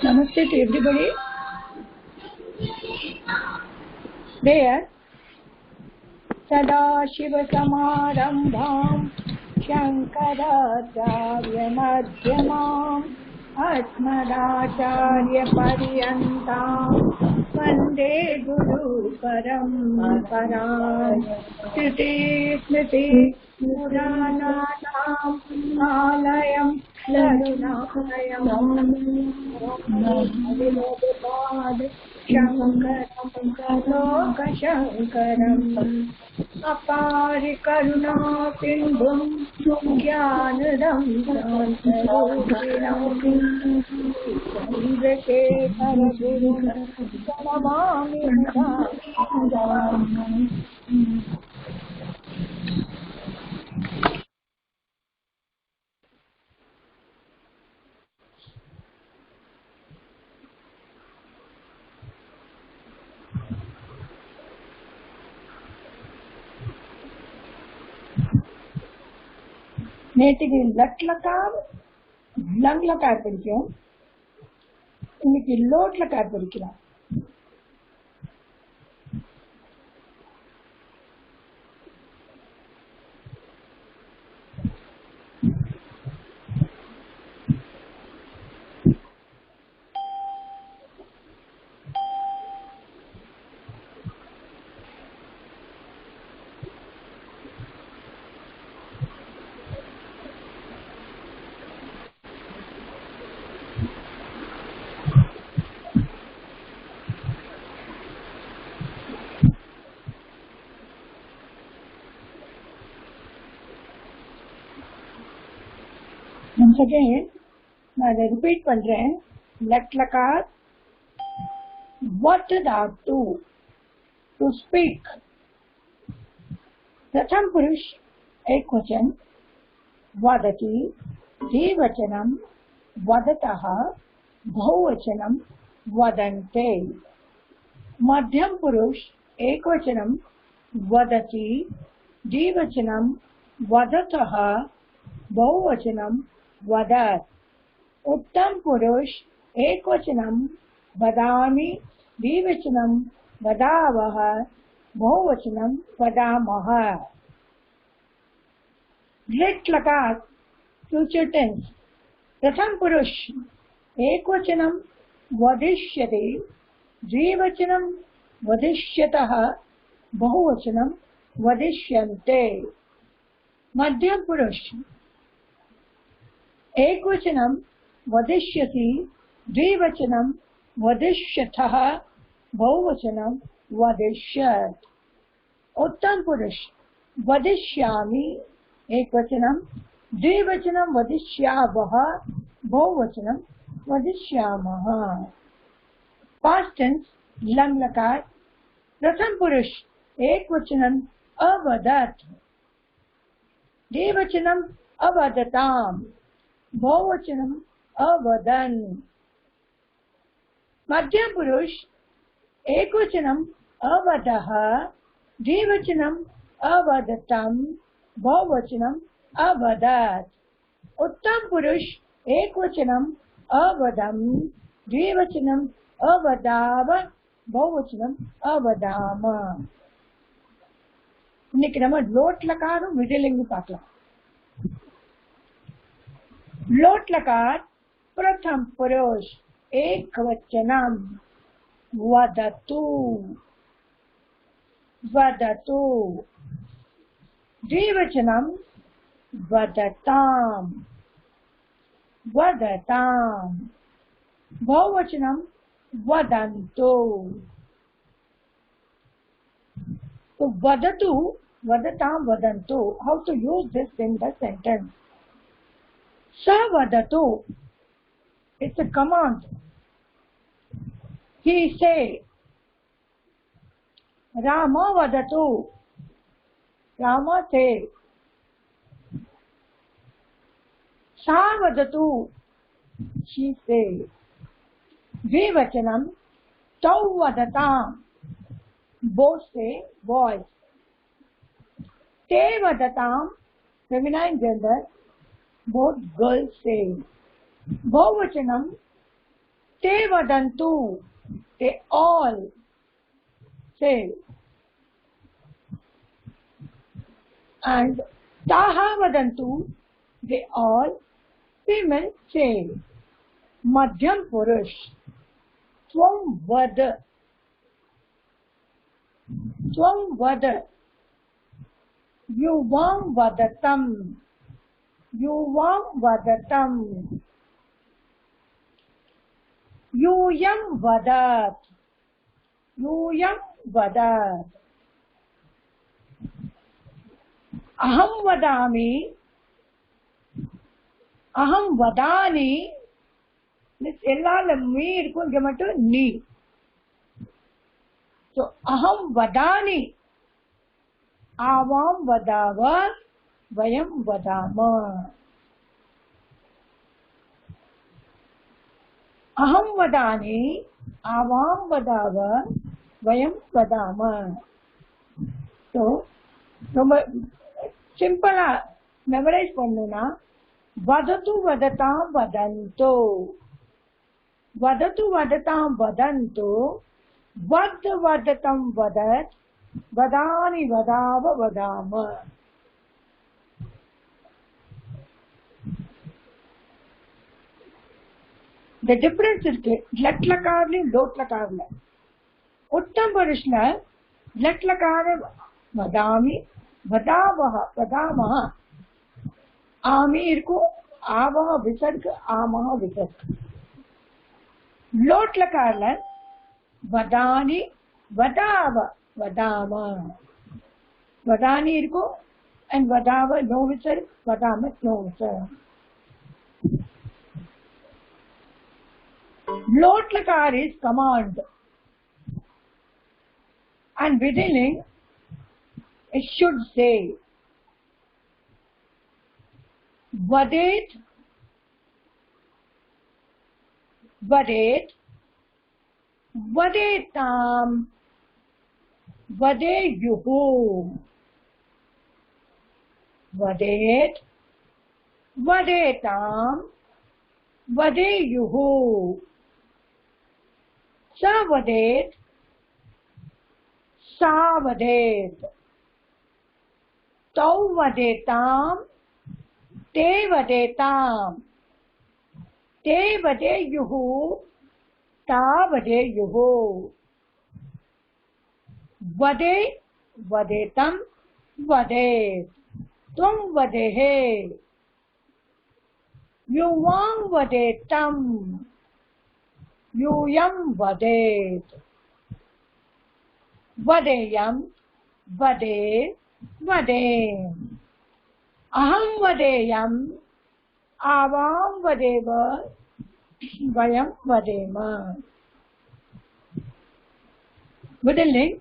Namaste to everybody. There, Sadashivasamarambham Shankaracharya-madhyamam Asmadacharya-paryantam Vande Guru-paramparam Shruti-smriti Purananam Alayam Larunalayam Shankaram Lokashankaram Apari Karuna Sindhum Jnanadam Santarupinam Chandrasekhara Guru Pranamami Mudam. நேற்றுக்கு லட்லக்கார் லங்லக்கார் படிக்கும், இன்னைக்கு லோட்லக்கார் படிக்கலாம். Once again, நான் repeat பண்றேன். லட்லக்கார் what धातु to speak. प्रथम पुरुष एक वचन वदति, द्विवचनम वदतः, बहुवचनम वदन्ते. मध्यम पुरुष एक वचनम वदति, द्विवचनम वदतः, बहुवचनम वदत्. उत्तम पुरुष एक वचनम वदामि, द्विवचनम वदावः, बहुवचनम वदामः. लिट लकार फ्यूचर टेंस. प्रथम पुरुष एक वचनम वदिष्यति, द्विवचनम वदिष्यतः, बहुवचनम वदिष्यन्ते. मध्यम पुरुष एक वचनम वदिष्यति, द्विवचनम वदिष्यतः, बहुवचनम वदिष्यत्. उत्तम पुरुष वदिष्यामि एक वचनम, द्विवचनम वदिष्यावः, बहुवचनम वदिष्यामः. पास्ट टेंस लंग लकार. प्रथम पुरुष एक वचनम अवदत्, द्विवचनम अवदताम्, बहुवचनम अवदन्. मध्यम पुरुष एक वचनम अवदः, द्विवचनम अवदतम्, बहुवचनम अवदत्. उत्तम पुरुष एक वचनम अवदम्, द्विवचनम अवदाव, बहुवचनम अवदाम. இன்னைக்கு நம்ம லோட் லகாரும் விடலிங்கு பார்க்கலாம். लोट लकार प्रथम पुरुष एक वचनम वदतु, वदतु. द्विवचनम वदताम्, वदताम्. बहुवचनम वदन्तु. तो वदतु, वदताम्, वदन्तु. How to use this in the sentence? Sa vadatu, it's a command. He say. Rama vadatu, Rama say. Sa vadatu, she say. Dvivachanam, tau vadatam, both say, boys. Te vadatam, feminine gender, both girls say. बहुवचनं ते वदन्तु, they all say, and ताः वदन्तु, they all women say. मध्यम पुरुष त्वं वद, त्वं वद, युवां वदतम्, युवां वदतम्, यूयं वदत्, यूयं वदत्, अहं वदामि, अहं वदानि, எல்லால மீ இருக்கும், இங்க மட்டும் நீ. So aham vadani, avam vadava, vayam vadama. Aham vadani, avam vadava, vayam vadama. So ரொம்ப சிம்பிளா மெமரைஸ் பண்ணுனா, வதது வததாம் வதந்தோ, वदतु वदतां वदन्तु, वद वदतं वदत्, वदानि वदाव वदाम. The difference இருக்கு லட் லகார்லயும் லோட் லகார்ல. उत्तम पुरुषல लट लकार वदामि, वदावः, वदामः, आमि இருக்கும், आवः विसर्ग, आमः विसर्ग. लोट लकारல वदानि, वदाव, वदाम, वदानि இருக்கும், and वदाव no विसर्ग, वदाम no विसर्ग. लोट लकार is command, and within it should say vadet, vadet, vadetam, vadeyuhu, vadet, vadetam, vadeyuhu, sa vadet, sa vadet, tau vadetam, te vadetam, ते वदेयुः, ता वदेयुः. वदे वदेतं वदेत्, त्वं वदेः, युवां वदेतं, यूयं वदेत्, वदेयं वदे वदेम, अहं वदेयं, आवां वदेव, वयं वदेम. वदलिंग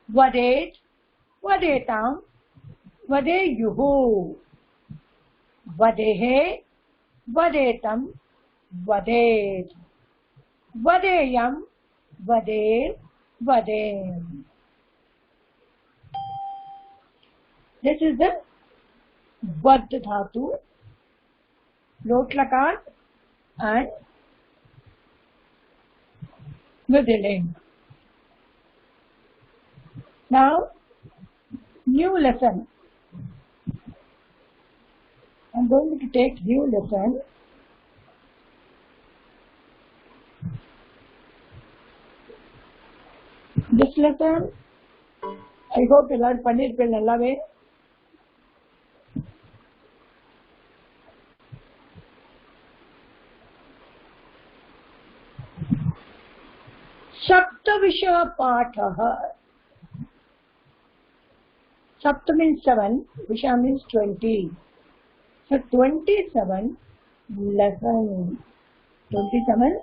वदेत, वदेतां, वदेयुः, वदेः, वदेतं, वदेत्, वदेयं, वदे, वदेम. This is the वद धातु, लोट लकार and विधिलिंग. Now new lesson. I'm going to take new lesson. This lesson I hope you learn பண்ணிருப்பீங்க நல்லாவே. सप्तविषय पाठः. Sapt means 7, Visha means 20. So 27 lesson. 27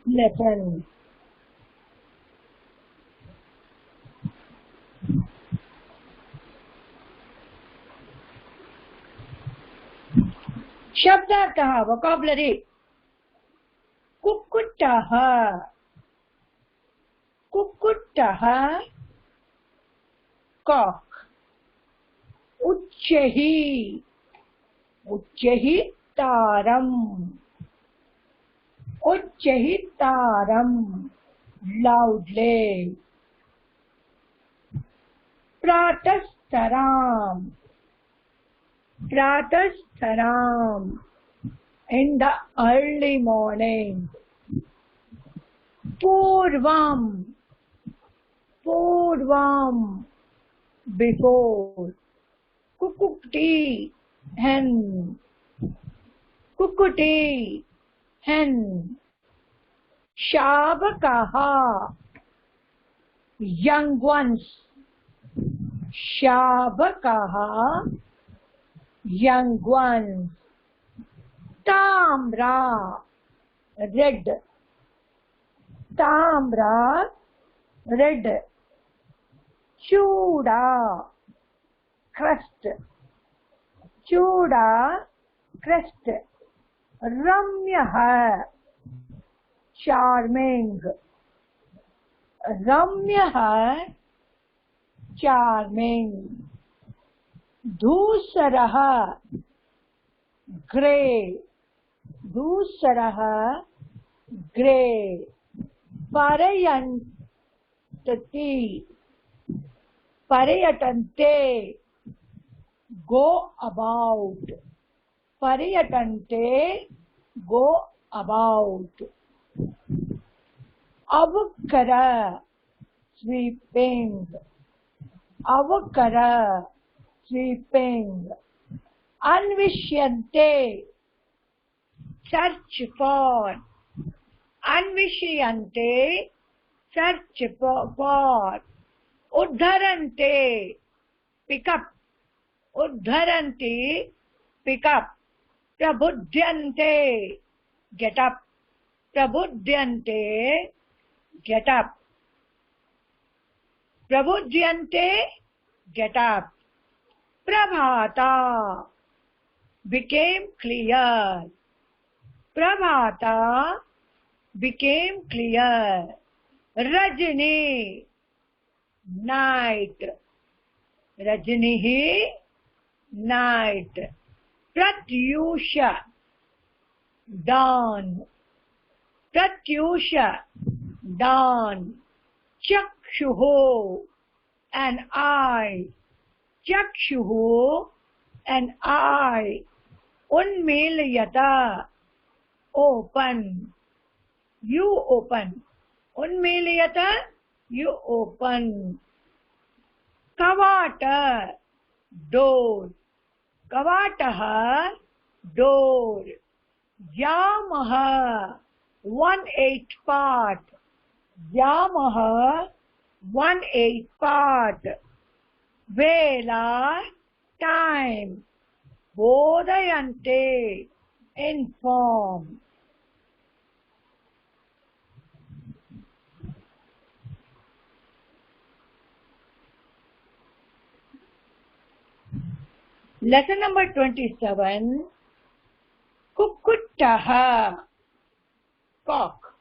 lesson. शब्दार्थः vocabulary. कुक्कुटः, कुक्कुटः cock. उच्चैः, उच्चैः Uchchahittaram, loudly. Pratastaram, Pratastaram, in the early morning. Purvam, Purvam, before. Kukukti, hen. Kukuti, hen. Shabakaha, young ones. Shabakaha, young ones. Tamra, red. Tamra, red. Chuda, crust. Chuda, crust. Ramyaha, charming. Ramyaha, charming. Dhusaraha, grey. Dhusaraha, grey. Parayantati, Parayatante, go about. Parayatante, go about. Avakara, sweeping. Avakara, sweeping. Anvishyante, search for. Anvishyante, search for. Uddharante, pick up. Uddharanti, pick up. Prabudhyante, get up. Prabudhyante, get up. Prabudhyante, get up. Prabhata, became clear. Prabhata, became clear. Rajini, night. Rajinihi, night. Pratyusha, dawn. Pratyusha, dawn. Chakshuhu, an eye. Chakshuhu, an eye. Unmilayata, open. You open. Unmilayata, you open. Kavata, door. Kavataha, door. Yamaha, 1/8 part. Yamaha, 1/8 part. Vela, time. Bodhayante, inform. Lesson number 27. Kukutaha, cock.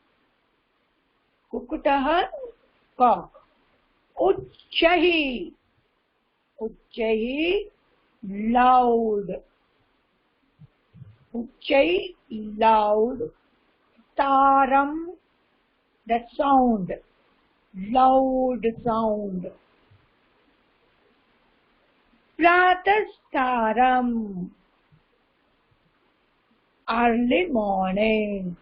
Kukutaha, cock. Uchchahi, Uchchahi, loud. Uchchahi, loud. Taram, the sound. Loud sound. Pratastaram, early morning.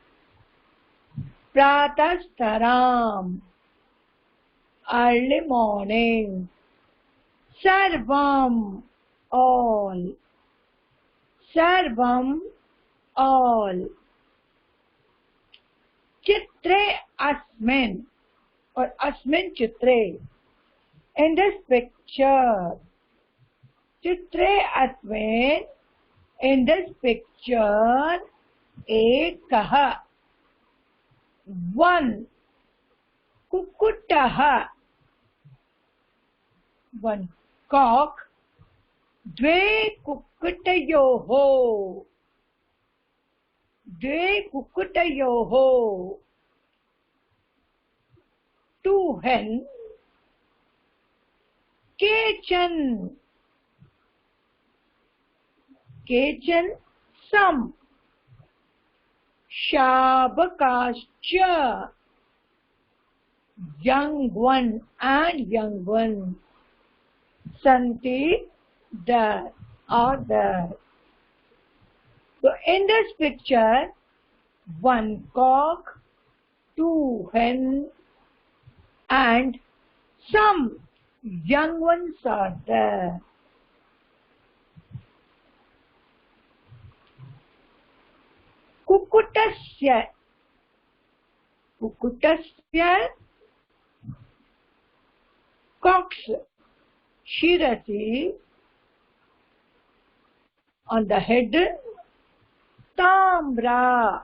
Pratastaram, early morning. Sarvam, all. Sarvam, all. Chitre asmin, or asmin chitre. In this picture. Chitre asmin, in this picture, ekah, one. Kukutaha, one cock. Dve kukutayoho, Dve kukutayoho, two hen. Kechan, Kechan, some. Shabakascha, young one and young one. Santi, there are there. So in this picture, one cock, two hens, and some young ones are there. Kukutasya. Kukutasya, cock's shirati, on the head, tamra,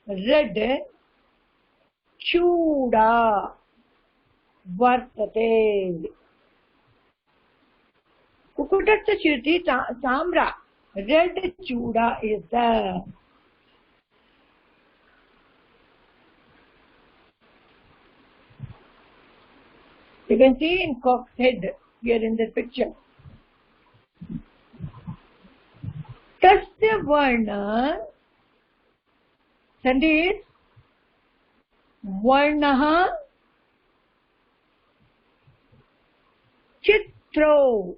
red, chuda, vartate. Kukutasya shirati tamra, red chuda is there. You can see in cock's head here in this picture. Tasya varna, Sandeep, varnaha, chitro,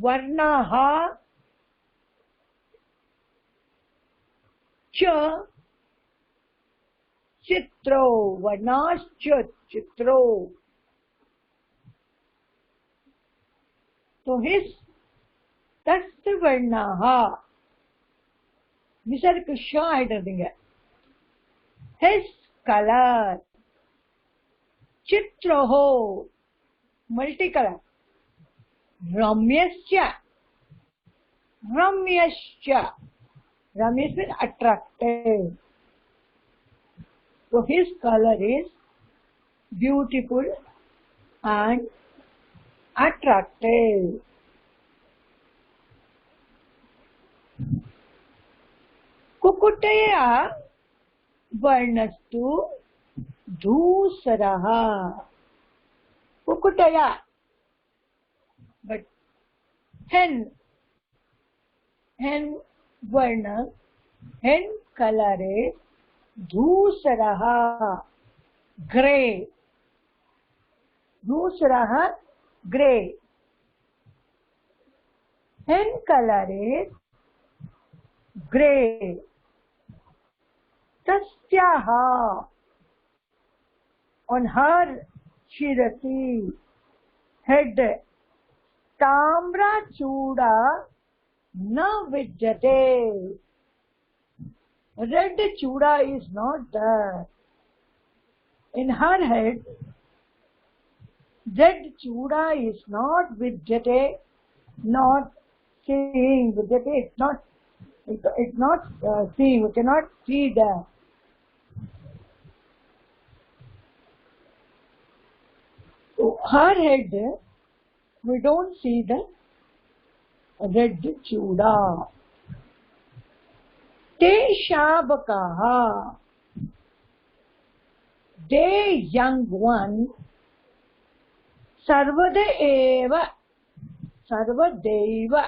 varnaha, cha, chitro, varnascha, chitro. So his tasya varnaha, visarga sha ஆயிடுறதுங்க. His color, chitroho, multicolor. Ramyascha, ramyascha, ramyas means attractive. So his color is beautiful and attractive. Kukutaya varnastu dhusaraha. Kukutaya, but hen varna, hen color is dhusaraha, grey. Dhusaraha, grey. Hen color is grey. Tasyaha, on her shirati, head, tamra chuda na vidyate. Red chuda is not there. In her head, red chuda is not vidyate, not seeing. Vidyate, it's not seeing. We cannot see that. So her head, we don't see the red chuda. Te shabakaha, they young one, sarvada eva, sarvadeva.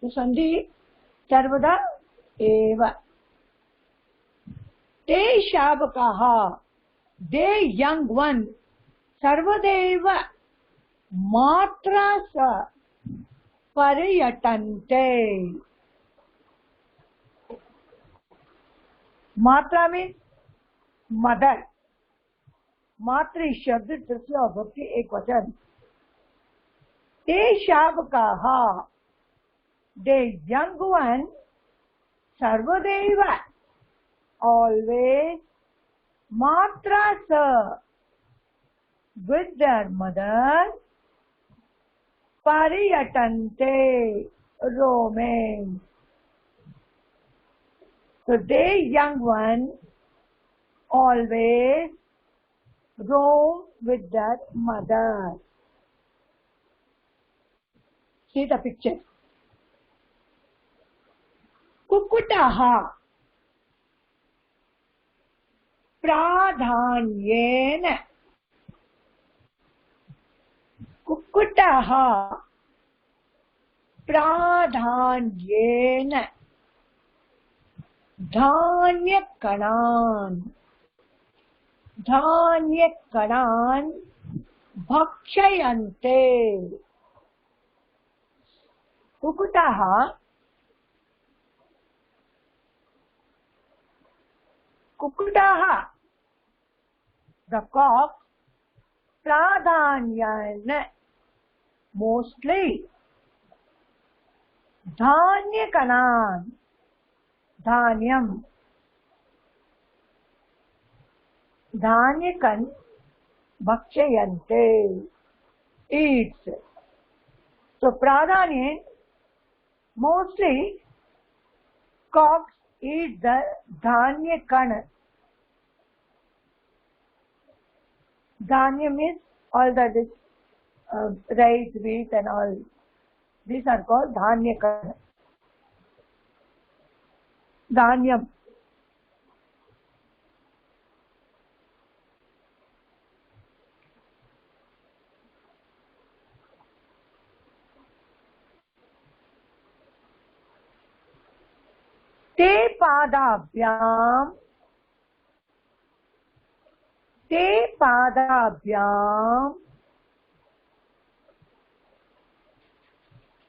So Sandhi, sarvada eva. Te shabakaha, they young one, sarvadeva, matrasa, pariyatante. Matra means mother. Matra is शब्द तृतीय विभक्ति एक वचन. ते शावकाहा, the young one, sarvadeva, always, matrasa, with their mother, pariyatante, roaming. So they young one always roam with their mother. See the picture. Kukutaha, pradhanyena. Kukutaha, प्राधान्येन धान्यकणान् भक्षयन्ते। कुक्कुटः the cock, pradhanyena, mostly, dhanyakanan, dhanyam, dhanyakan, bhakshayante, eats. So pradhanyen, mostly cocks eat the dhanyakan. Dhanyam is all that is rice, wheat and all. These are called dhanyakana. Dhanyam. Te padabhyam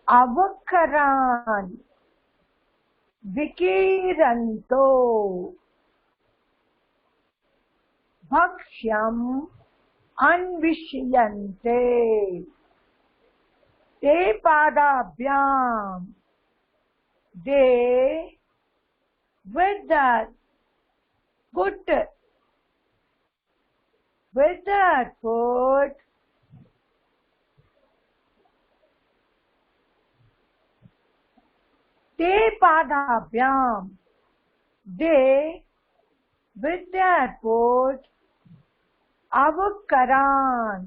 avakaran vikiranto bhakshyam anvishayante. Te padabhyam, they with that foot te padabhyam, they with their foot avakaran,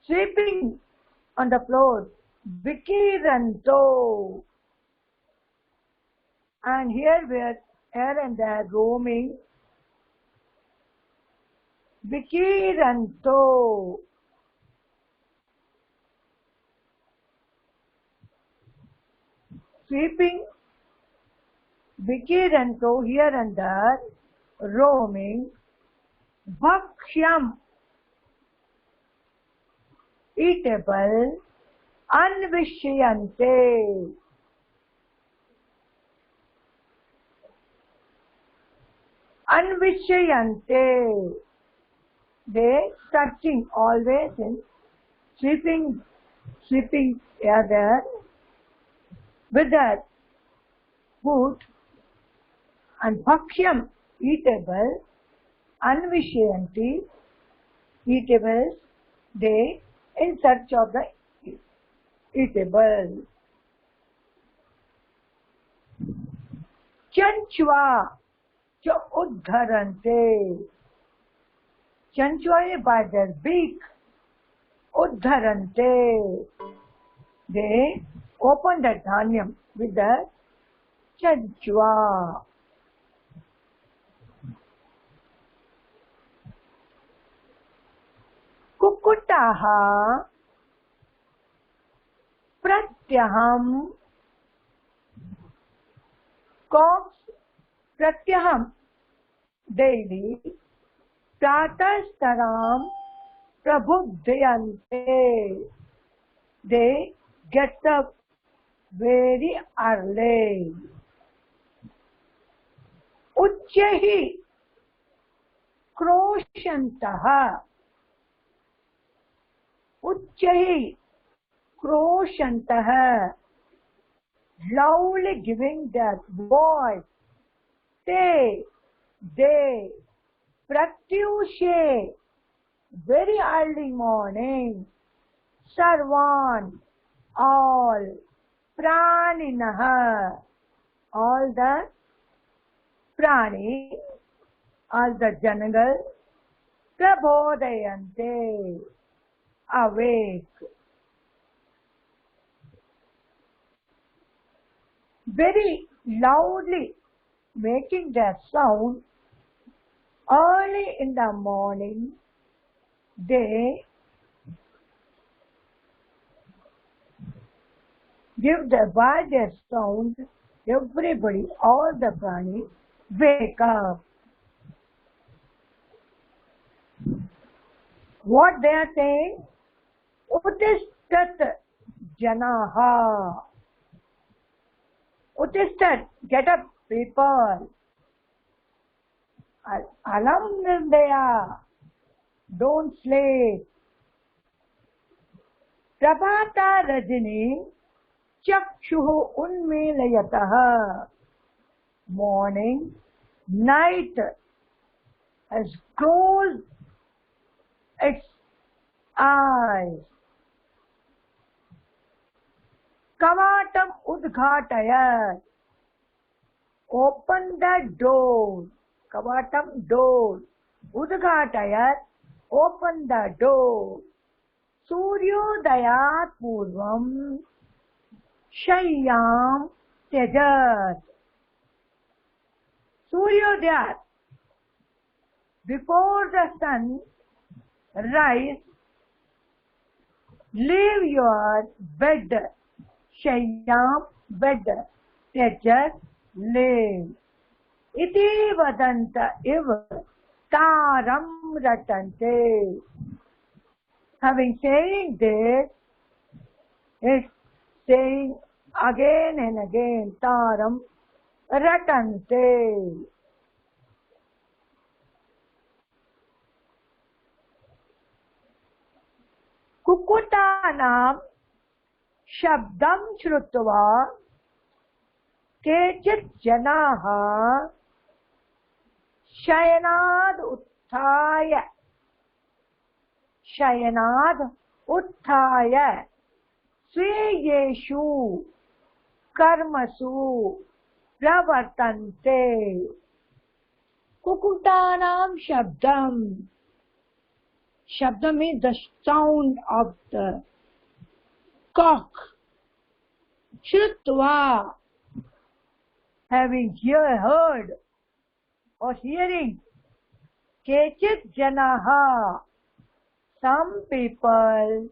sweeping on the floor, vikiranto, and here and there roaming, vikiranto, sweeping, vikiranto, here and there roaming, bhakshyam, eatable, anvishayante, they searching always in sweeping there with their foot, and bhakshyam, eatable, anvishayanti, eatables, they in search of the eatable. Chanchva cha uddharante, chanchva by their beak, uddharante, they open the dhanyam with the chanchva. Kukkutaha pratyaham, cocks pratyaham, daily, pratastaram prabhuddhyante, they get up very early. Uchyahi kroshantaha, Uchyahi kroshantaha, loudly giving their voice. They pratyushe, very early morning, sarvan, all, praninaha, all the prani, all the janagal, prabodayante, awake. Very loudly making their sound early in the morning, they by their sound, everybody, all the prani, wake up. What they are saying? Utishtat janaha. Utishtat, get up, people. Alam nirdaya, don't sleep. Prabhata rajini chakshuhu unmilayataha. Morning, night has closed its eyes. Kavatam udghatayat. Open the door. Kavatam door. Udghatayat. Open the door. Suryodayat purvam shayyam tejat. Suryodayat. Before the sun rise, leave your bed. Shayyam, bed. Tejat, leave. Iti vadanta iv taram ratante. Having saying this, it's saying again and again, taram ratante. Kukutanam shabdam shrutva kechit janaha shayanad utthaya. Shayanad utthaya sweyeshu karmasu pravartante. Kukutanam shabdam. Shabdam means the sound of the cock. Shrutva, having heard or hearing. Kechit janaha, some people.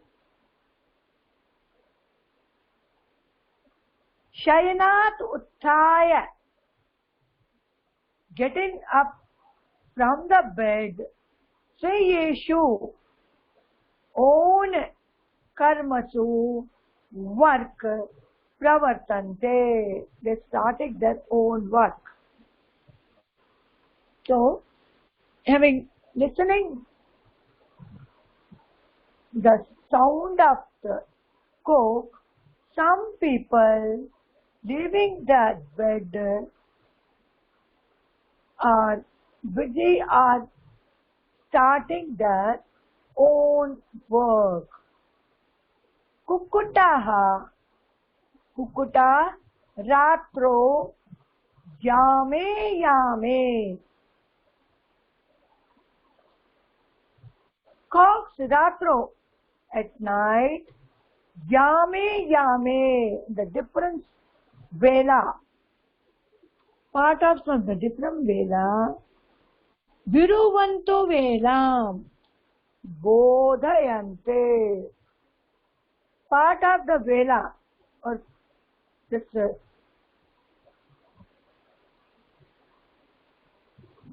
Shayanat utthaya, getting up from the bed. Swayeshu, own karmasu, work, pravartante, they started their own work. So, listening the sound of the cock, some people leaving that bed are busy or starting their own work. Kukutaha, kukuta, ratro, yame. Cocks ratro, at night, yame, the different vela, part of the different vela, viruvanto velam, bodhayante, part of the vela, or this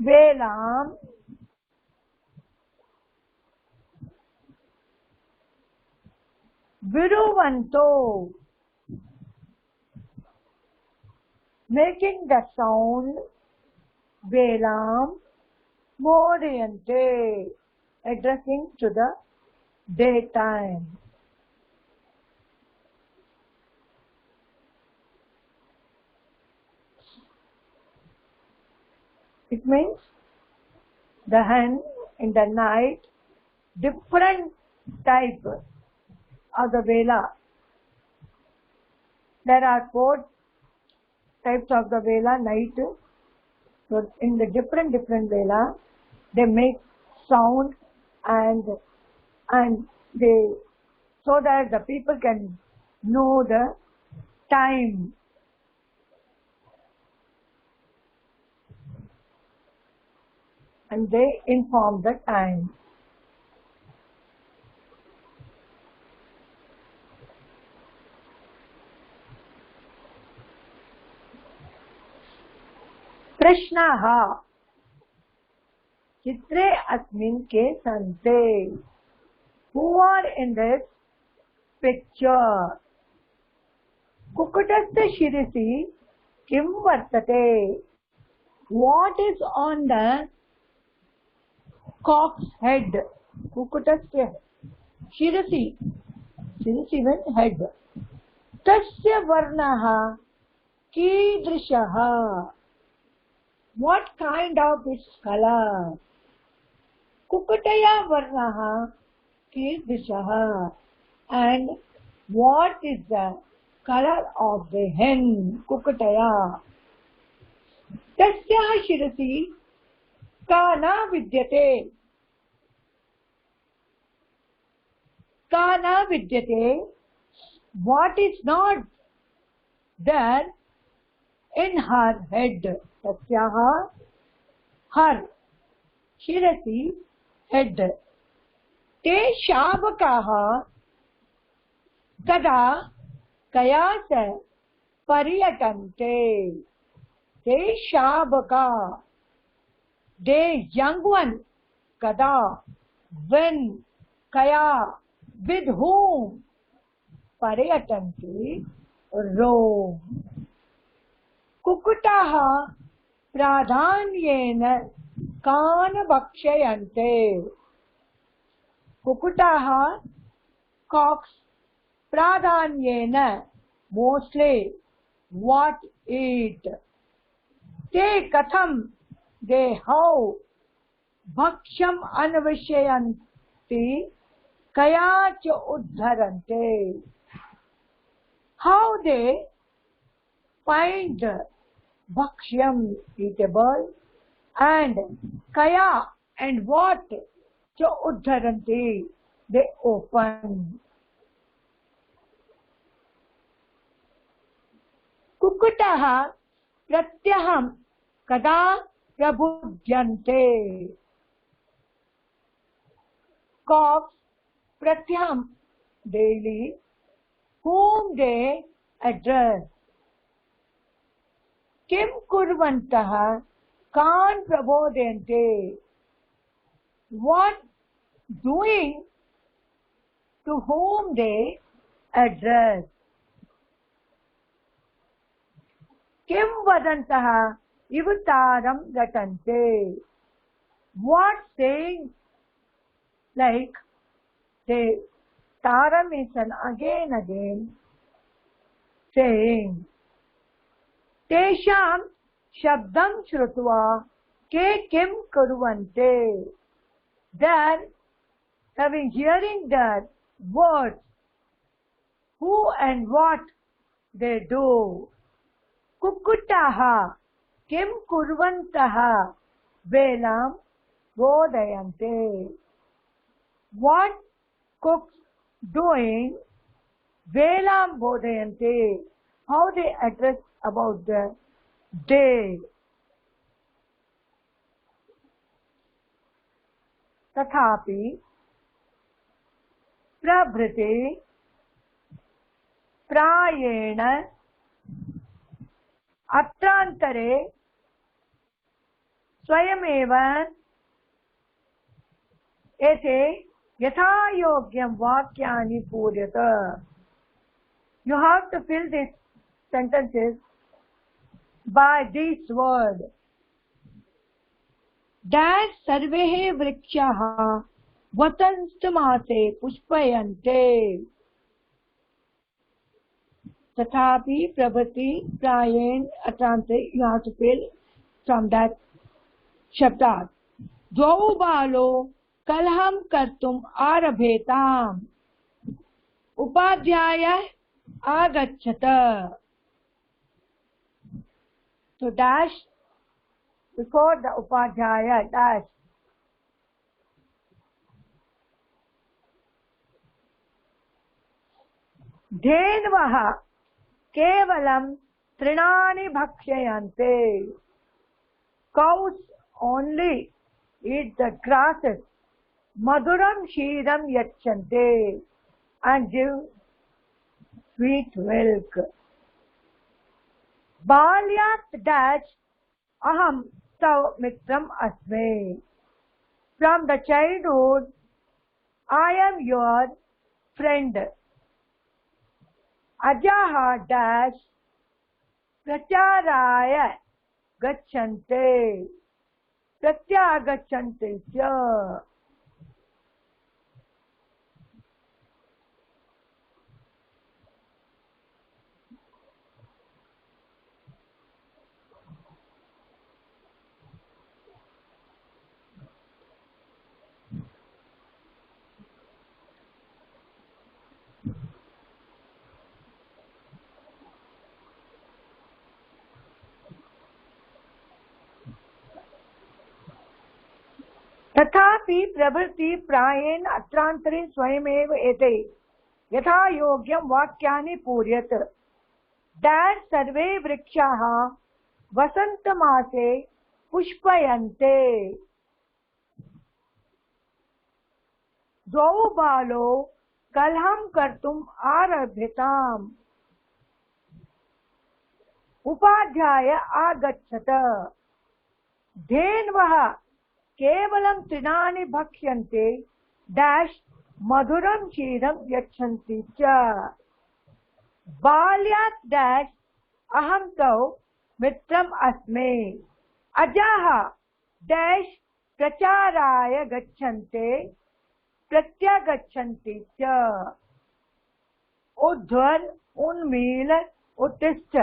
velam, viruvanto, making the sound, velam, bodhayante, addressing to the daytime. It means the hen in the night, different type of the vela. There are 4 types of the vela night. So in the different vela, they make sound and they, so that the people can know the time. And they inform the time. कृष्णः चित्रे अस्मिन् के सन्ते who are in this picture. कुक्कुटस्य शिरसि किं वर्तते? What is on the cock's head? कुक्कुटस्य शिरसि, शिरसि means head. तस्य वर्णः कीदृशः? What kind of its color? कुक्कुटया वर्णः कीदृशः? And what is the color of the hen? कुक्कुटया. तस्याः शिरसि का न विद्यते. का न विद्यते. What is not there in her head? तस्याः her शिरसि head. ते शावकाः कदा कया च पर्यटन्ते. ते शावका, they young one, kada, when, kaya, with whom, पर्यटन्ते roam. कुक्कुटाः प्राधान्येन कान् भक्षयन्ते. कुक्कुटाः cocks प्राधान्येन mostly what eat. ते कथम, they how, भक्ष्यम् अन्वेषयन्ति कया च उद्धरन्ते. How they find bhakshyam eatable and kaya and what च उद्धरन्ति they open. कुक्कुटाः प्रत्यहं कदा प्रबुध्यन्ते. Cocks pratyam daily whom they address. किम कुर्वन्तः कान् प्रबोधयन्ते. What doing to whom they address. किम वदन्तः इव तारं रटन्ते. What saying, like they taram is an again saying. तेषां शब्दं श्रुत्वा के किं कुर्वन्ते. Then having hearing that words, who and what they do. कुक्कुटाः किं कुर्वन्तः वेलां बोधयन्ते. What cooks doing velam bodhayante. How they address about the day. तथापि प्रभृति प्रायेण अत्रांतरे स्वयमेव एते यथा योग्यं वाक्यानि पूर्यत. You have to fill these sentences by this word. Dash सर्वे वृक्षाः वसन्तमासे पुष्पयन्ते. तथापि प्रभृति प्रायेण अत्रांतरे. You have to fill from that शब्दार्थ. द्वौ बालो कलहं कर्तुम् आरभेताम्. उपाध्यायः आगच्छत. So dash before the upadhyaya dash. धेन्वः केवलं तृणानि भक्षयन्ते. Cows only eat the grasses. Madhuram kshiram yacchante, and give sweet milk. Balyat dash aham tav mitram asme. From the childhood, I am your friend. Ajaha dash pracharaya gacchante. Pratyagacchante cha. तथापि प्रभृति प्रायेण अत्रांतरे स्वयमेव एते यथा योग्यं वाक्यानि पूरयत. That सर्वे वृक्षाः वसन्तमासे पुष्पयन्ते. द्वौ बालो कलहं कर्तुम् आरभ्यताम्. उपाध्याय आगच्छत. धेन्वः केवलं तृणानि भक्ष्यन्ते डैश मधुरं क्षीरं यच्छन्ति च. बाल्यात् डैश अहं तौ मित्रम् अस्मि. अजाः डैश प्रचाराय गच्छन्ते प्रत्यागच्छन्ति च. उद्धर उन्मील उत्तिष्ठ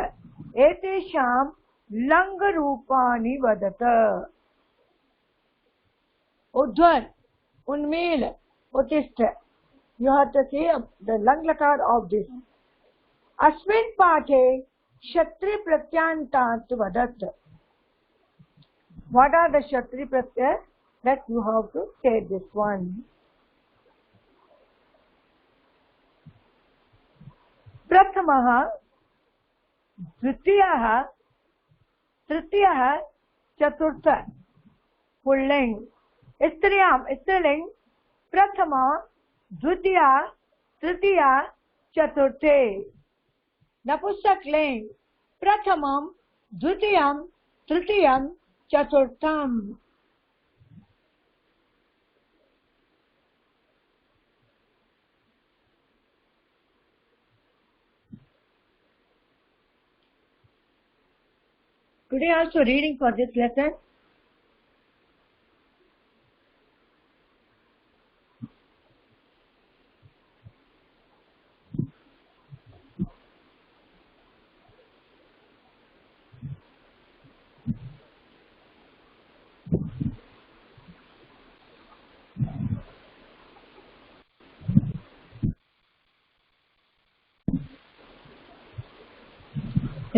एतेषां लङ्घरूपाणि वदत. Udhvar, Unmil, Utishta. You have to say the lang lakar of this. Asmin Pate, Kshatri Pratyantant Vadat. What are the Kshatri Pratyas? That you have to say this one. Prathamaha, Dvitiyaha, Tritiyaha, Chaturtha. Pulling. स्त्रियाम स्त्रीलिंग प्रथमा द्वितीया तृतीया चतुर्थे. नपुंसकलिंग प्रथमम द्वितीयम तृतीयम चतुर्थम. Today also reading for this lesson.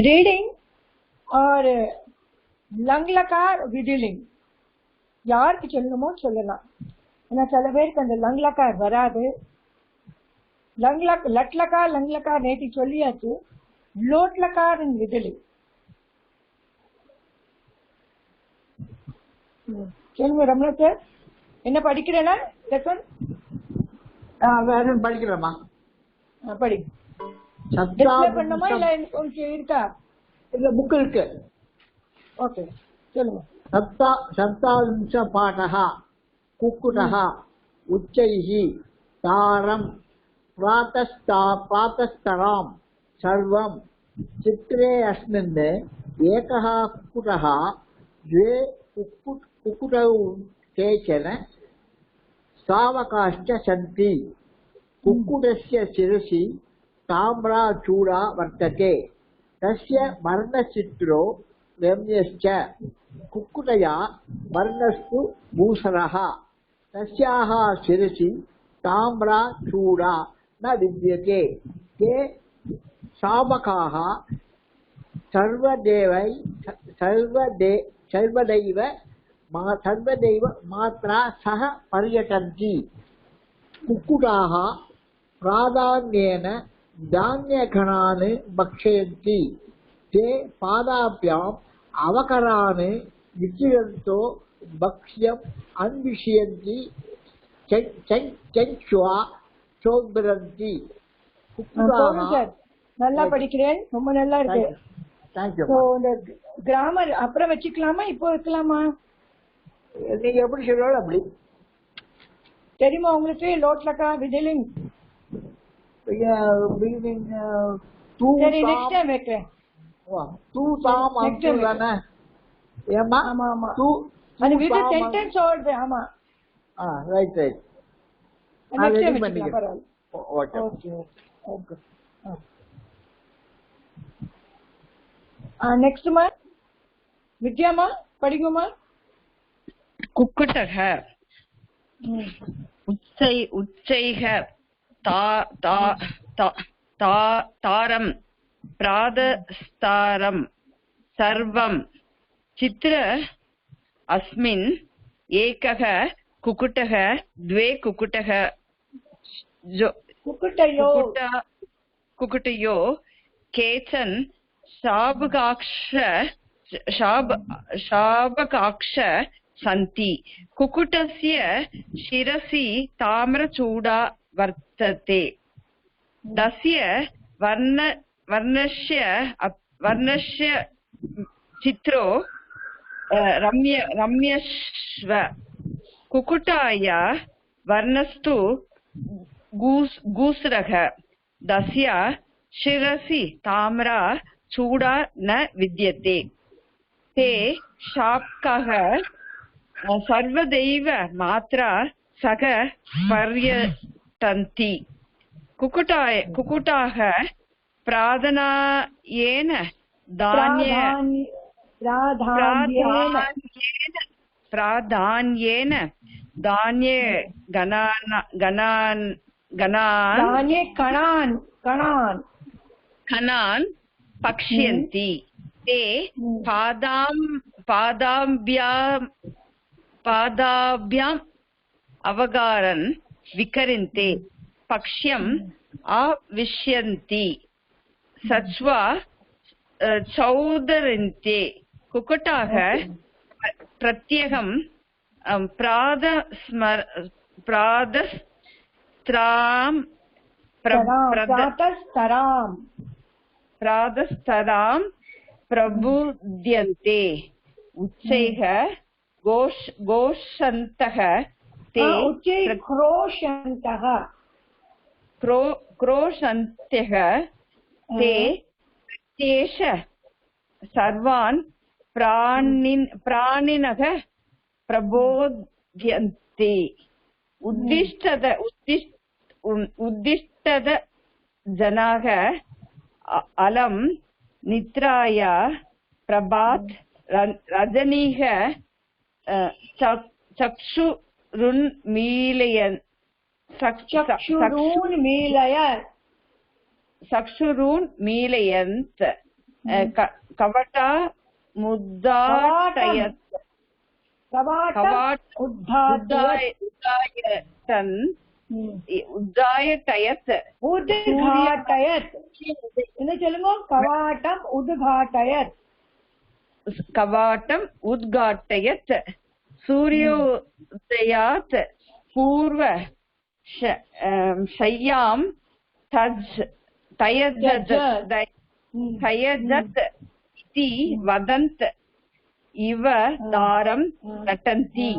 Reading or லங்லகார் விதிலிங் யாருக்கு சொல்லணுமோ சொல்லலாம். ஏன்னா சில பேருக்கு அந்த லங்லகார் வராது. லட்லகார் லங்லகார் நேற்று சொல்லியாச்சு. லோட்லகார் விதிலிங் சொல்லுங்க. ரமணா சார் என்ன படிக்கிறேன்னா லெசன் படிக்கிறேம்மா. படி. பண்ணுமா இல்ல உங்களுக்கு இருக்கா? இல்ல புக் இருக்கு. ஓகே சொல்லுங்க. சப்தாவிंश पाठः कुक्कुटः उच्चैः तारं प्रातस्तरां सर्वं. चित्रे अस्मिन् एकः कुक्कुटः द्वे कुक्कुटौ केचन शावकाश्च सन्ति. कुक्कुटस्य शिरसि ताम्राचूडा वर्तते. तस्य वर्णचित्रो रम्यश्च. कुक्कुटया वर्णस्तु भूषणः. तस्याः शिरसि ताम्राचूडा न विद्यते. ते शावकाः सर्वदैव मात्रा सह पर्यटन्ति. कुक्कुटाः प्राधान्येन धान्यकणान् भक्षयन्ति. ते पादाभ्याम् अवकरान् विचिरन्तो भक्ष्यम् अन्विषयन्ति चञ्च्वा चोद्भरन्ति. நல்லா படிக்கிறேன். ரொம்ப நல்லா இருக்கு. தேங்க்யூ. So the grammar அப்புறம் வச்சுக்கலாமா இப்போ வைக்கலாமா? நீங்க எப்படி சொல்றாலும் அப்படி. தெரியுமா உங்களுக்கு லோட்லக்கா விதிலிங்? பிகினிங் சரி நெக்ஸ்ட் டைம் வைக்கிறேன். டூ தாம் தானே? ஏமா? ஆமா ஆமா. டூ அது வித் சென்டென்ஸ் ஓடுது. ஆமா. Right right. நெக்ஸ்ட் டைம் வைக்கலாம் பரவாயில்லை. Okay okay okay. நெக்ஸ்ட் மா வித்யாமா படிக்குமா? कुक्कुटः उच्चैः तारं प्रातस्तारं सर्वं चित्र अस्मिन् एकः कुक्कुटः द्वे कुक्कुटः कुक्कुटयो केचन शाबकाक्ष सन्ति. कुक्कुटस्य शिरसि ताम्रचूडा वर्तते. तस्य वर्णस्य चित्रो रम्यश्व. कुक्कुटाय वर्णस्तु गूसरः. तस्य शिरसि ताम्रा चूडा न विद्यते. ते शाबकाः सर्वदैव मात्रा सह पर्यटन्ति. कुक्कुटाः प्राधान्येन धान्ये कणान् पक्ष्यन्ति. ते पादाभ्याम् अवगारन् विकरन्ते. पक्ष्यम् आविश्यन्ति. सच्वा चौदरन्ते. कुक्कुटाः प्रत्यहं प्रातस्तरां प्रबुध्यन्ते. उच्चैः घोषन्तः. ते क्रोशन्त्यः. ते प्रत्येष सर्वान् प्राणिनः प्रबोध्यन्ते. उद्दिष्टद जनाः अलं निद्राय प्रभात् रजनीः चक्षुरुन्मीलयन् कवटा मुद्दाटयत्. उद्घाटयत्. कवाटम् उद्घाटयत्. सूर्योदयात् पूर्व शय्यां तयजत् इति वदन्त इव दारं नटन्ति.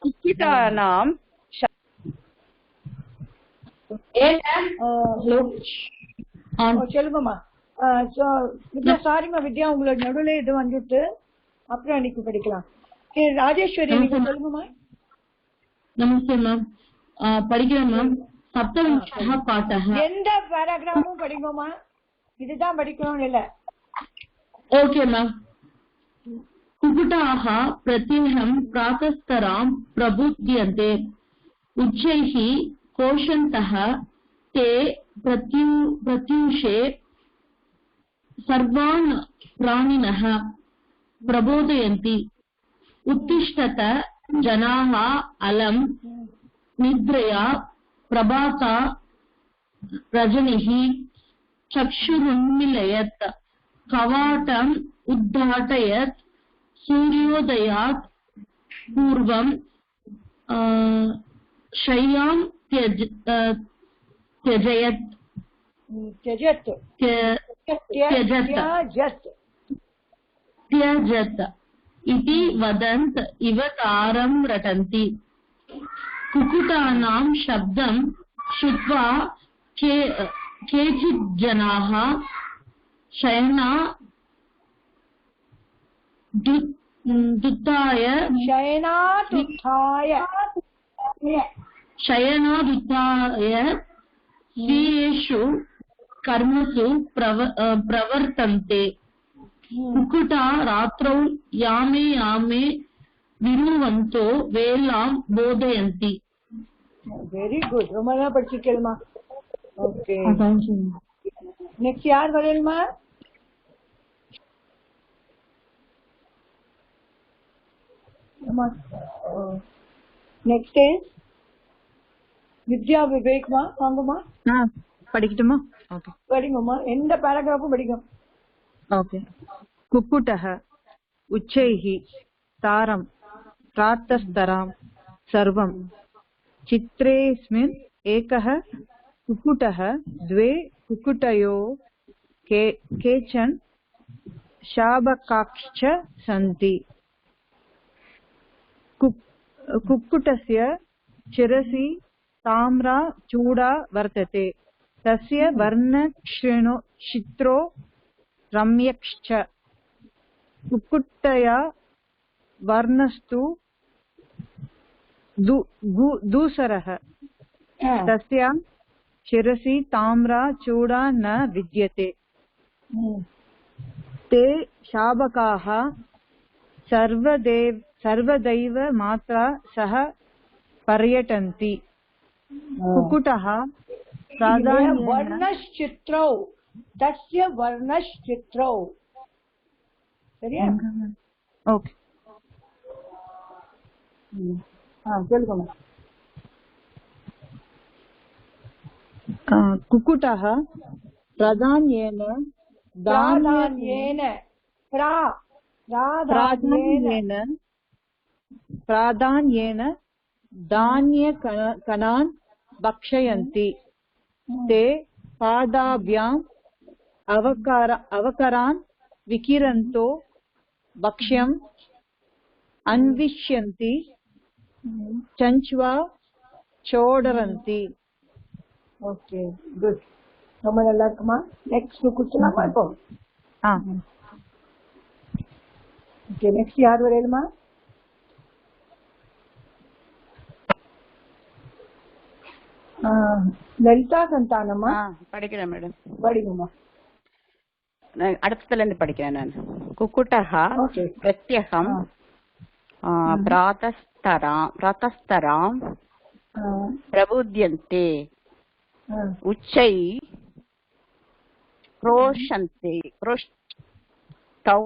कुक्कुटानां சொல்லுங்கம்மா. சாரிமா வித்யா உங்களோட நடுவுல இது வந்துட்டு அப்புறம் அன்னைக்கு படிக்கலாம். ராஜேஸ்வரி நீங்க சொல்லுங்கம்மா. நமஸ்தே மேம். படிக்கிறேன் மேம். சப்தவிம்சः पाठः. எந்த பேராகிராஃபும் படிங்கம்மா. இதுதான் படிக்கணும் இல்ல. Okay ma'am. कुक्कुटाः प्रत्यहं प्रातस्तरां प्रबुध्यन्ते. उच्चैः घोषन्तः. ते प्रत्यूषे सर्वान् प्राणिनः प्रबोधयन्ति. उत्तिष्ठत जनाः अलं निद्रया प्रभाता रजनिः चक्षुरुन्मीलयत्. कवाटम् उद्घाटयत्. सूर्योदयात् पूर्वं शय्यां त्यजत्. त्यजत इति वदन्त इव तारं रटन्ति। कुक्कुटानां शब्दं श्रुत्वा केचित् जनाः शयनादुत्थाय स्वीयेषु कर्मसु प्रवर्तन्ते। कुक्कुटा रात्रौ यामे यामे विनुवन्तो वेलां बोधयन्ति। வெரி குட், ரொம்ப நல்லா படிச்சிருக்கேள்மா. ஓகே, நெக்ஸ்ட் யார் வரேன்மா? நெக்ஸ்ட் இஸ் வித்யா விவேக்மா. வாங்கம்மா. படிக்கட்டுமா? ஓகே, படிங்கம்மா. எந்த பேராகிராஃபும் படிக்கும். ஓகே. कुक्कुटः उच्चैः तारं प्रातस्तरां सर्वं चित्रेऽस्मिन् एकः कुक्कुटः द्वे कुक्कुटयो केचन शाबकाश्च सन्ति। कुक्कुटस्य शिरसि ताम्रा चूडा वर्तते, तस्य वर्णक्षित्रो रम्यश्च। कुक्कुटया वर्णस्तु दूसरः, तस्यां शिरसि ताम्रा चूडा न विद्यते। ते शाबकाः सर्वदैव मात्रा सह पर्यटन्ति। कुक्कुटः प्राधान्येन वर्णश्चित्रौ, तस्य वर्णश्चित्रौ. சரியா? ओके, சொல்லுங்க. कुक्कुटः प्राधान्येन धान्यकणान् भक्षयन्ति। ते पादाभ्याम् अवकरान् विकिरन्तो भक्ष्यम् अन्विष्यन्ति, चञ्च्वा चोडरन्ति। ஓகே, குட், ரொம்ப நல்லா இருக்குமா. நெக்ஸ்ட் குச்சலாம் பார்ப்போம். ஓகே, நெக்ஸ்ட் யார் வரையிலுமா? லலிதா சந்தானம்மா. படிக்கிறேன் மேடம். படிங்கம்மா. அடுத்ததுல இருந்து படிக்கிறேன் நான். குக்குட்டः பிரத்யகம் प्रातस्तरां प्रबुध्यन्ते, उच्चै क्रोशन्ते, क्रोष्टौ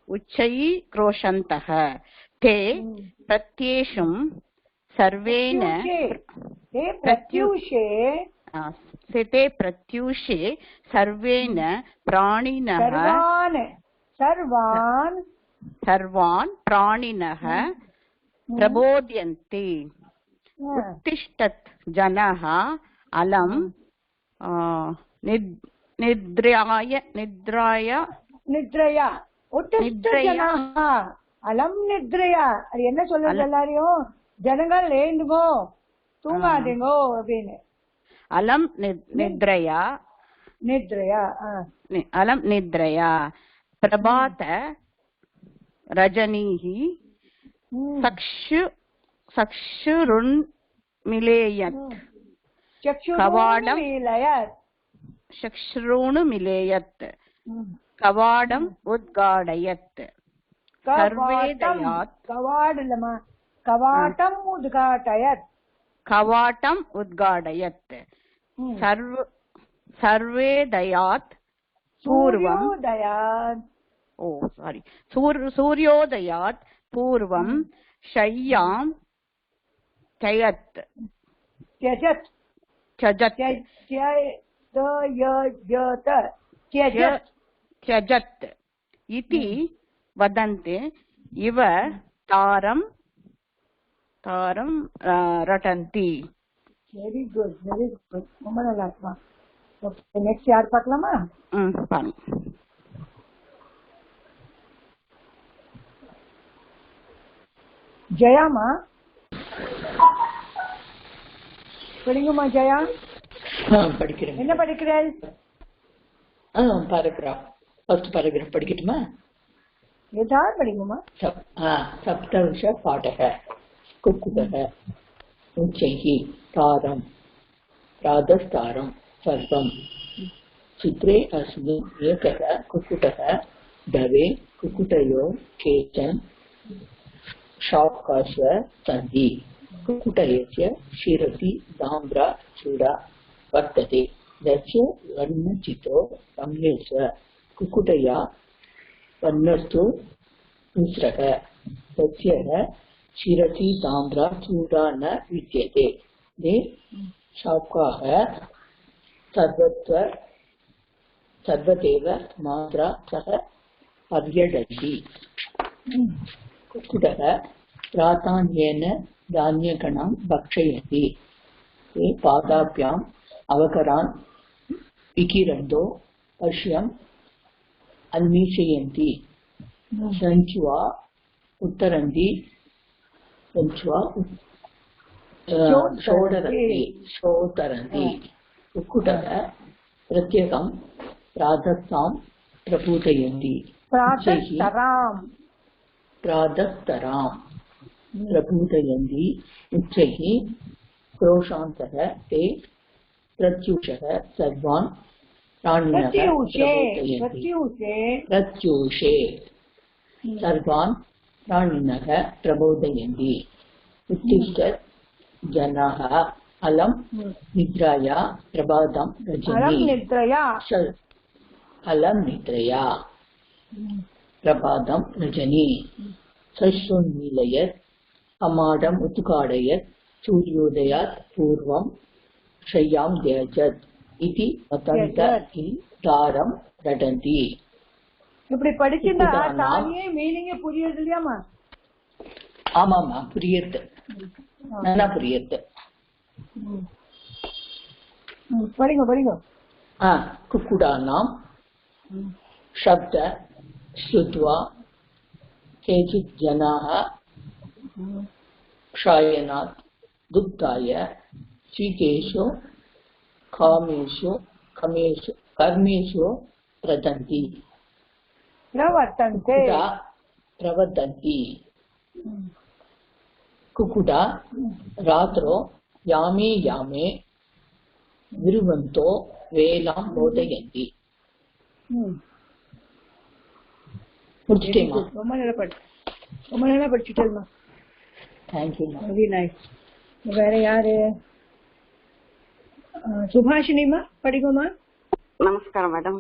उच्चै क्रोशन्तः। ते प्रत्येषु सर्वेण ते प्रत्यूषे सर्वेण प्राणिनः सर्वान् प्राणिनः प्रबोध्यन्ते। उत्तिष्ठत् जनः अलं நித்ரயா. அலம் நித்ரயா, அது என்ன சொல்றது எல்லாரையும்? ஜனங்கள் எழுந்துங்கோ, தூங்காதீங்கோ அப்படின்னு. அலம் நித்ரயா, நித்ரயா, அலம் நித்ரயா. பிரபாத ரஜனீஹி சக்ஷுருன் மிலேயத், கவாடம் சக்ஷுருணு மிலேயத், கவாடம் உத்காடயத், சர்வேதயாத், கவாடம் உத்காடயத், கவாட்டம் உத்காடயத், சர்வேதயாத் பூர்வம், சூரியோதயாத் பூர்வம் ஷய்யாம் त्यजत् इति वदन्ते इव तारं रटन्ति. Very good, very good. ரொம்ப நல்லா இருக்குமா. ஓகே நெக்ஸ்ட் யார் பார்க்கலாமா? பாருங்க. ஜெயாமா படிங்கம்மா. ஜெயா படிக்கிறேன். என்ன படிக்கிறாள்? பேராகிராஃப் ஃபர்ஸ்ட் பேராகிராஃப் படிக்கட்டுமா? ஏதாவது படிங்கம்மா. सप्तदश पाठः कुक्कुटः उच्चैः तारं प्रातस्तारं सर्वं चित्रे अस्मिन् एकः कुक्कुटः दवे कुक्कुटयो केचन शाकाश्च सन्ति कुक्कुटस्य शिरसि ताम्रा चूडा वर्तते तस्य वर्णचित्रो रम्यश्च कुक्कुटया वर्णस्तु मिश्रः तस्य शिरसि ताम्रा चूडा न विद्यते ते शाकाः सर्वदेव मात्रा सह पर्यटन्ति कुक्कुटः प्राधान्येन धान्यकणां भक्षयति ते पादाभ्याम् अवकरान् विकिरन्तो पश्यम् अन्वेषयन्ति सञ्च्वा उत्तरन्ति शोधरन्ति कुक्कुटः प्रत्येकं प्रातस्तां प्रपूजयन्ति प्रातस्तरां प्रपूजयन्ति उच्चैः क्रोशान्तः ते प्रत्युषः सर्वान् प्रत्यूषे सर्वान् प्राणिनः प्रबोधयन्ति उत्तिष्ठ जनाः अलं निद्राया प्रभातं रजनी अलं निद्रया प्रभातं रजनी सश्वन्मीलयत् अमाडम् उत्काडयत् सूर्योदयात् पूर्वं शय्यां त्यजत् इति वदन्त தாரம் ரடந்தி. இப்படி படிச்சிருந்தா தானியே மீனிங்க புரியுது இல்லையாமா? ஆமாமா புரியுது, நல்லா புரியுது. படிங்க படிங்க. कुक्कुटानां शब्द श्रुत्वा केचित् जनाः क्षायनात् दुग्धाय स्वीकेषु कर्मेषु प्रवर्तन्ति. कुक्कुटा रात्रौ यामे यामे विरुवन्तो वेलां बोधयन्ति. முடிச்சிட்டேமா? ரொம்ப நல்லா படிச்சுட்டேம்மா. தேங்க்யூ. Very nice. வேற யாரு? சுபாஷினிமா படிக்குமா? நமஸ்காரம் மேடம்.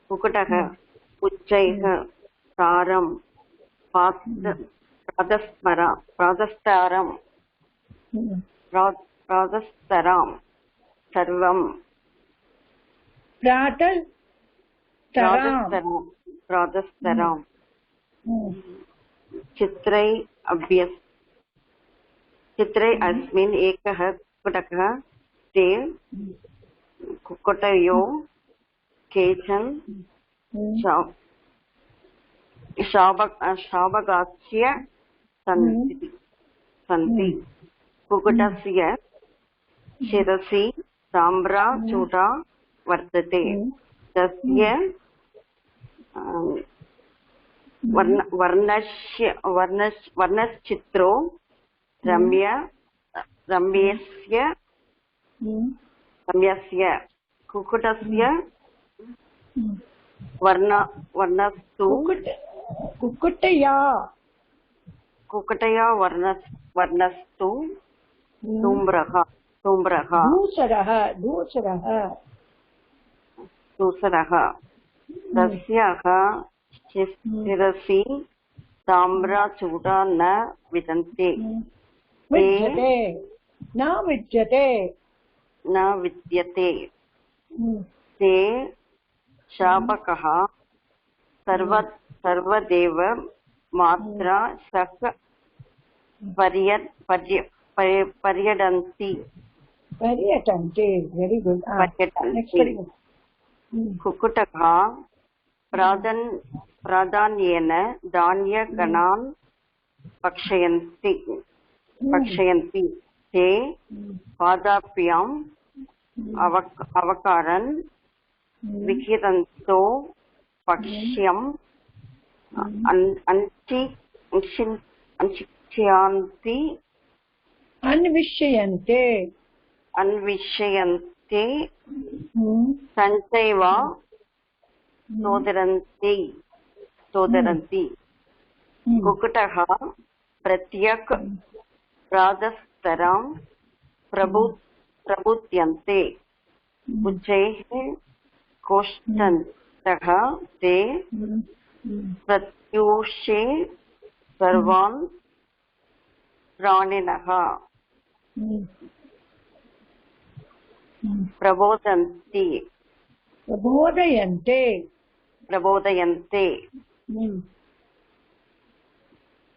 कुक्कुटः उच्चैः तारं प्रातस्तारं सर्वं प्रातस्तारं चित्रै अस्मिन् एकः कुक्कुटः ते कुक्कुटयो केचन शावकास्य सन्ति कुक्कुटस्य शिरसि ताम्रा चूडा वर्तते तस्य वर्णश्चित्रो रम्यस्य कुक्कुटस्य वर्णस्तु कुक्कुटया वर्णस्तु धूम्रः दूसरः तस्याः शिरसि ताम्रचूडा न विद्यते ते शावकः सर्वदेव मात्रा सह पर्यटन्ति Very attentive. Very good. Next पर्यटन्ति படிங்க. कुक्कुटः प्राधान्येन धान्यगणान् भक्षयन्ति ते पादाभ्याम् अवकारन् विकिरन्तो भक्ष्यम् अन्विष्यन्ति सञ्चैव सोदरन्ति कुक्कुटः प्रत्यक् प्रातस्तरां प्रबुध्यन्ते उच्चैः कोष्ठन्तः ते प्रत्यूषे सर्वान् प्राणिनः प्रबोधयन्ते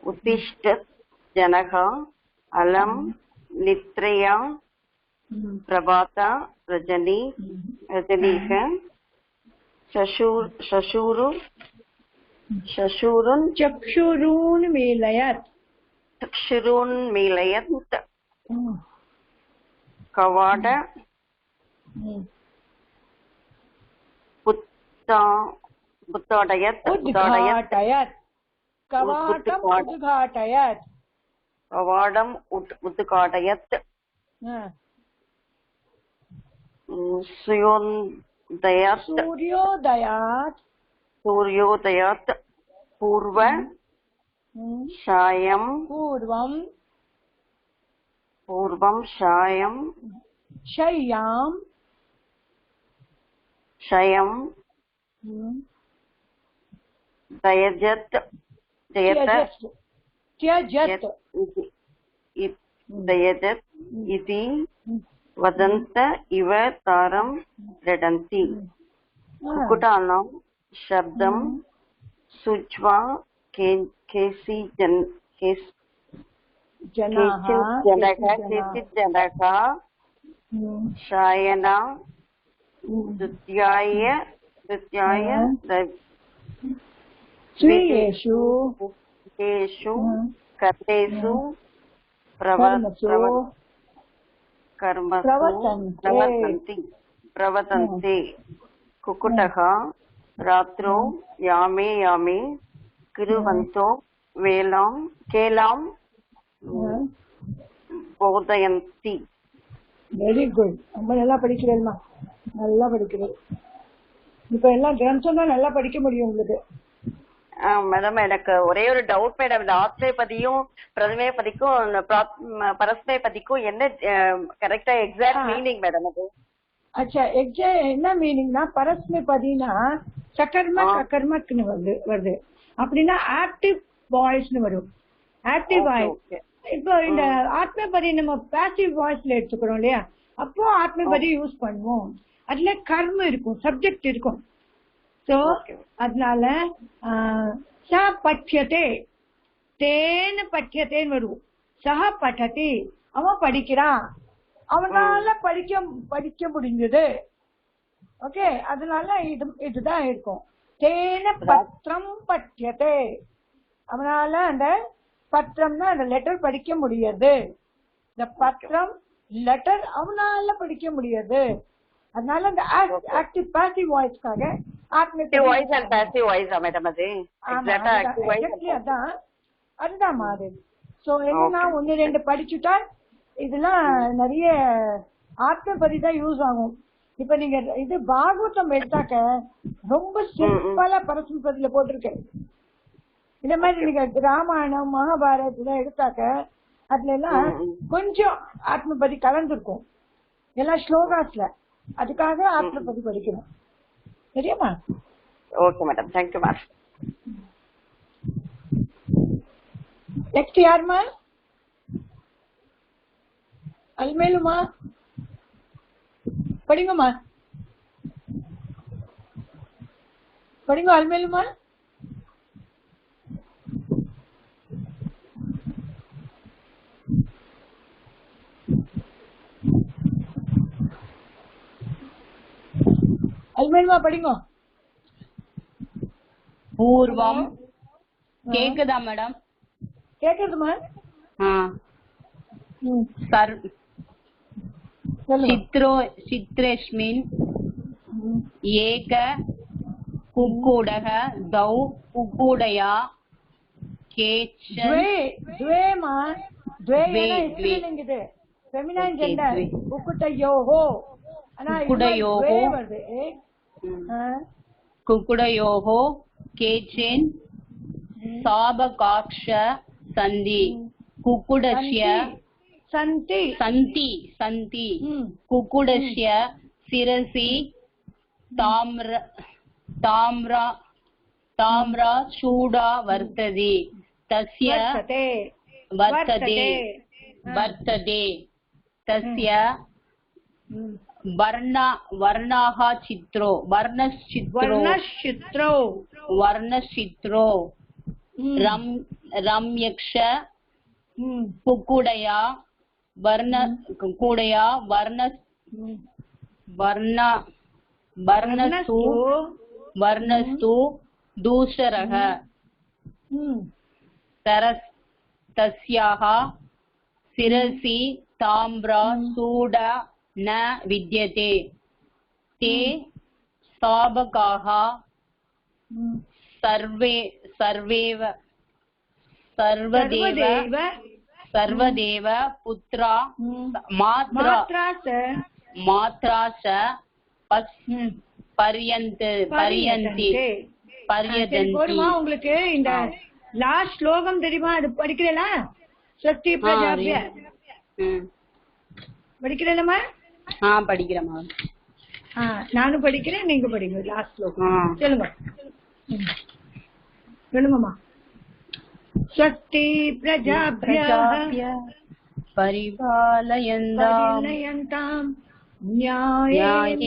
उत्तिष्ठ जनः अलं निद्रया प्रभात रजनीः चक्षुरुन्मीलयत् कवाड उद्घाटयत् कवाडम् उद्घाटयत् सूर्योदयात् पूर्वं शयं त्यजत् इति वदन्त इव तारं रडन्ति कुक्कुटानां शब्दं श्रुत्वा केचित् जनः शयन द्वितीयाय स्वीयेषु कर्मेषु प्रवर्तन्ते कुक्कुटः रात्रौ यामे कुर्वन्तो केलां बोधयन्ति. Very good. ரொம்ப நல்லா படிக்கிறேன்மா, நல்லா படிக்கிறேன். இப்ப எல்லாம் ட்ரான்ஸ்ஃபர் தான் நல்லா படிக்க முடியும் உங்களுக்கு. மேடம் எனக்கு ஒரே ஒரு டவுட் மேடம், இந்த ஆத்மேபதியும் பிரதமேபதிக்கும் பரஸ்மேபதிக்கும் என்ன கரெக்டா எக்ஸாக்ட் மீனிங் மேடம் அது? அச்சா, என்ன மீனிங்னா பரஸ்மேபதினா சகர்மக்னு வருது. அப்படின்னா ஆக்டிவ் வாய்ஸ்னு வரும். Active voice. இப்போ இந்த ஆத்மபதி நம்ம பாசிவ் வாய்ஸ்ல எடுத்துக்கிறோம் இல்லையா, அப்போ ஆத்மபதி யூஸ் பண்ணுவோம். அதுல கர்ம இருக்கும், சப்ஜெக்ட் இருக்கும். சோ அதனால ச பட்யதே தேன பட்யத்தேன்னு வரும். சஹ பட்டதி அவன் படிக்கிறான், அவனால படிக்க முடிஞ்சது. ஓகே, அதனால இதுதான் இருக்கும். தேன பத்திரம் பட்யதே, அவனால அந்த பத்திரம்னா அந்த லெட்டர் படிக்க முடியாது. இந்த பத்திரம் லெட்டர் அவனால படிக்க முடியாது. அதனால அந்த ஆக்டிவ் பாசிவ் வாய்ஸ்க்காக அதுதான் மாறு. சோ என்னன்னா 1-2 படிச்சுட்டா இதெல்லாம் நிறைய ஆத்மபதி தான் யூஸ் ஆகும். இப்ப நீங்க இது பாகவதம் எடுத்தாக்க ரொம்ப சிம்பிளா பரஸ்மபதியில போட்டிருக்கேன். இந்த மாதிரி நீங்க ராமாயணம் மகாபாரதம் எடுத்தாக்க அதுல எல்லாம் கொஞ்சம் ஆத்மபதி கலந்துருக்கும், எல்லாம் ஸ்லோகாஸ்ல. அதுக்காக ஆத்மபதி படிக்கணும். சரியாமா? Okay madam, thank you ma'am. Next யாருமா? அல்மேலுமா படிங்கம்மா, படிங்க அல்மேலுமா. அல்மேல்மா படிங்க. பூர்வம் கேக்குதா மேடம்? கேக்குதுமா? चित्रेस्मिन् एक कुक्कुटः द्वौ कुक्कुटया केचन द्वे मा द्वे स्त्रीलिंग इदु फेमिनाइन जेंडर कुक्कुटयोः कुक्कुटयोः केचन साबकाक्ष सन्ति कुक्कुटस्य सन्ति कुक्कुटस्य शिरसि ताम्रचूडा वर्तते तस्य तस्य वर्णः वर्णश्चित्रो रम्यक्ष कुक्कुटया वर्णस्तु दूषरः तस्याः शिरसि ताम्रचूड न विद्यते ते साबकाः सर्वदेव पुत्रा मात्रा च पर्यन्ति உங்களுக்கு இந்த லாஸ்ட் ஸ்லோகம் தெரியுமா? அது படிக்கிறீங்களா? சக்தி பிரஜாபிய படிக்கிறீங்களா? படிக்கிறேம்மா. நானும் படிக்கிறேன், நீங்க படிங்க. லாஸ்ட் ஸ்லோகம் சொல்லுங்க. சொல்லுங்கம்மா. சக்தி பிரஜாபிய பரிபாலயந்தாம் न्यायेन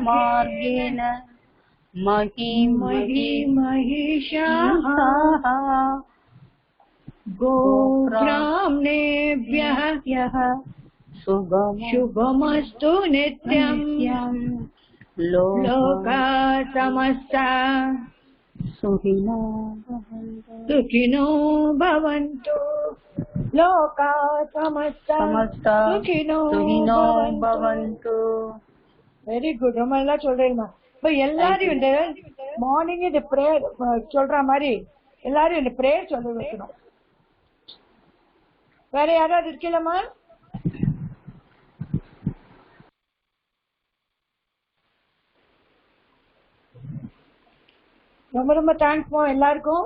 मार्गेण महिषाः गोब्राह्मणेभ्यः शुभमस्तु नित्यं लोका समस्ता सुखिनो भवन्तु लोका समस्ता सुखिनो भवन्तु. Very good. ரொம்ப நல்லா சொல்றீங்கம்மா. இப்ப எல்லாரும் இந்த மார்னிங் இந்த பிரேயர் சொல்ற மாதிரி எல்லாரும் இந்த பிரேயர் சொல்ல வைக்கணும். வேற யாராவது இருக்கலாமா? ரொம்ப ரொம்ப தேங்க்ஸ்மா எல்லாருக்கும்.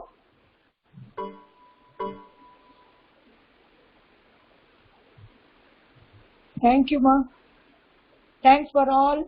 Thank you, ma. Thanks for all.